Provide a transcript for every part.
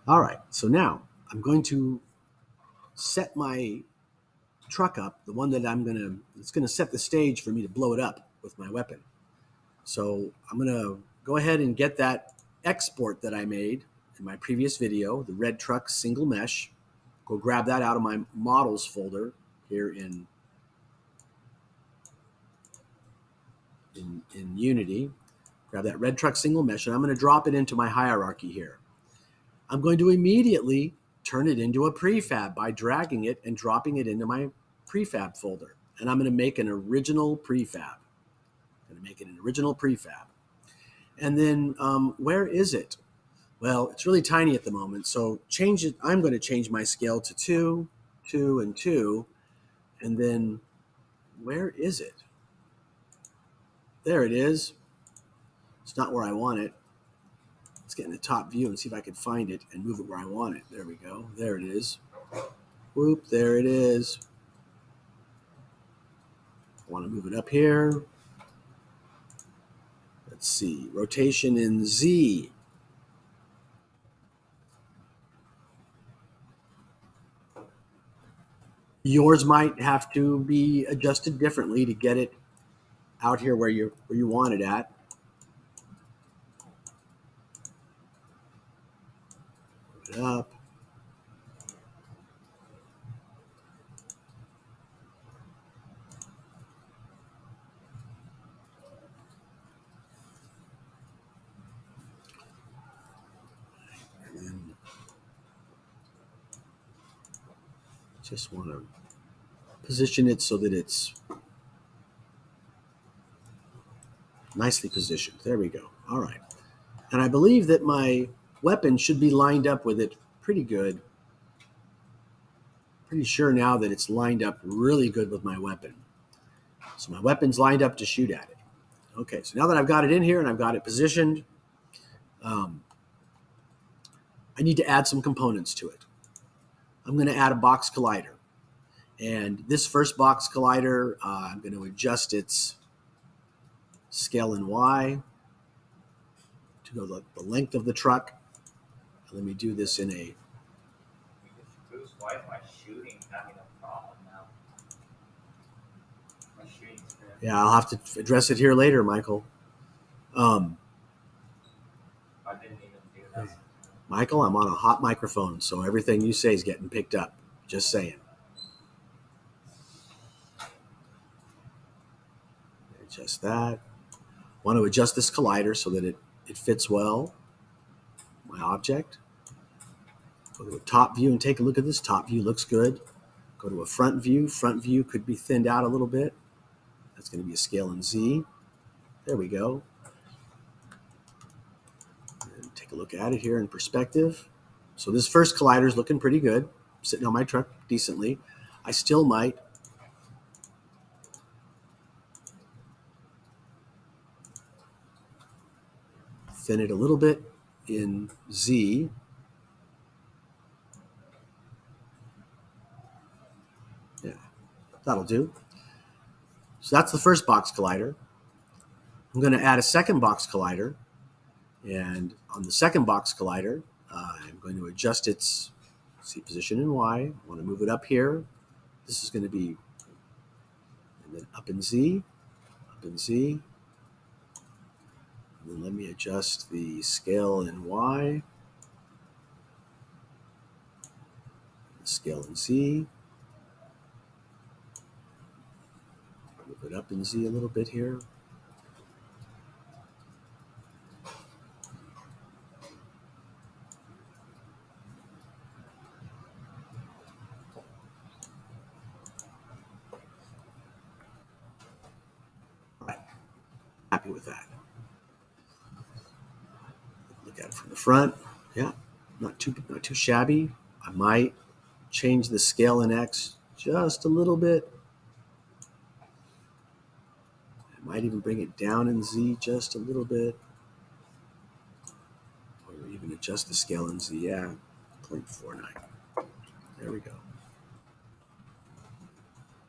All right, so now I'm going to set my truck up, the one that it's gonna set the stage for me to blow it up with my weapon. So I'm gonna go ahead and get that export that I made in my previous video, the red truck single mesh. Go grab that out of my models folder here in Unity. Grab that red truck single mesh, and I'm going to drop it into my hierarchy here. I'm going to immediately turn it into a prefab by dragging it and dropping it into my prefab folder. And I'm going to make an original prefab. I'm going to make it an original prefab. And then where is it? Well, it's really tiny at the moment, so change it. I'm going to change my scale to 2, 2, and 2. And then where is it? There it is. It's not where I want it. Let's get in the top view and see if I can find it and move it where I want it. There we go. There it is. Whoop, there it is. I want to move it up here. Let's see. Rotation in Z. Yours might have to be adjusted differently to get it out here where you want it at. Move it up. And then just want to position it so that it's nicely positioned. There we go. All right. And I believe that my weapon should be lined up with it pretty good. Pretty sure now that it's lined up really good with my weapon. So my weapon's lined up to shoot at it. Okay, so now that I've got it in here and I've got it positioned, I need to add some components to it. I'm going to add a box collider. And this first box collider, I'm going to adjust its scale in Y to go the length of the truck. Let me do this in a... Whose Wi-Fi shooting having a problem now? My shooting's good. Yeah, I'll have to address it here later, Michael. I didn't even do that. Michael, I'm on a hot microphone, so everything you say is getting picked up. Just saying. Adjust that. Want to adjust this collider so that it fits well. My object. Go to a top view and take a look at this. Top view looks good. Go to a front view. Front view could be thinned out a little bit. That's going to be a scale in Z. There we go. And take a look at it here in perspective. So this first collider is looking pretty good. Sitting on my truck decently. I still might thin it a little bit in Z. Yeah, that'll do. So that's the first box collider. I'm going to add a second box collider. And on the second box collider, I'm going to adjust its position in Y. I want to move it up here. This is going to be, and then up in Z, up in Z. And then let me adjust the scale in Y. The scale in Z. Move it up in Z a little bit here. All right. Happy with that. Look at it from the front. Yeah, not too shabby. I might change the scale in X just a little bit. I might even bring it down in Z just a little bit. Or even adjust the scale in Z. Yeah, 0.49. There we go.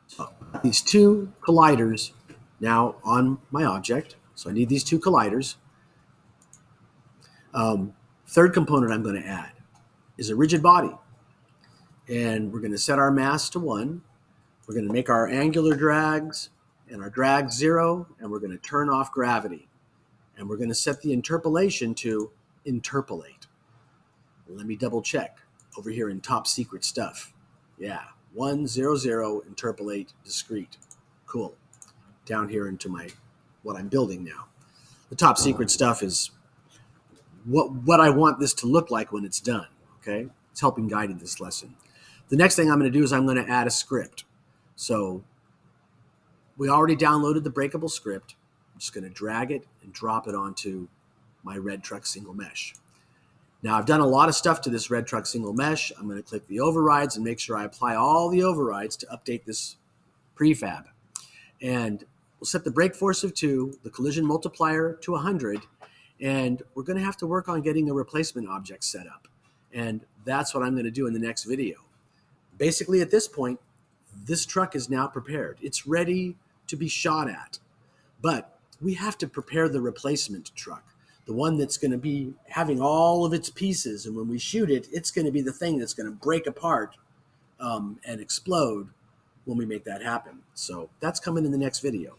So these two colliders now on my object. So I need these two colliders. Third component I'm going to add. is a rigid body. And we're going to set our mass to 1. We're going to make our angular drags and our drag 0, and we're going to turn off gravity. And we're going to set the interpolation to interpolate. Let me double check over here in top secret stuff. Yeah, 1, 0, 0, interpolate, discrete. Cool. Down here into what I'm building now. The top secret stuff is what I want this to look like when it's done, okay? It's helping guide in this lesson. The next thing I'm going to do is I'm going to add a script. So we already downloaded the breakable script. I'm just going to drag it and drop it onto my Red Truck single mesh. Now I've done a lot of stuff to this Red Truck single mesh. I'm going to click the overrides and make sure I apply all the overrides to update this prefab. And we'll set the brake force of 2, the collision multiplier to 100, and we're going to have to work on getting a replacement object set up. And that's what I'm going to do in the next video. Basically, at this point, this truck is now prepared. It's ready to be shot at. But we have to prepare the replacement truck, the one that's going to be having all of its pieces. And when we shoot it, it's going to be the thing that's going to break apart and explode when we make that happen. So that's coming in the next video.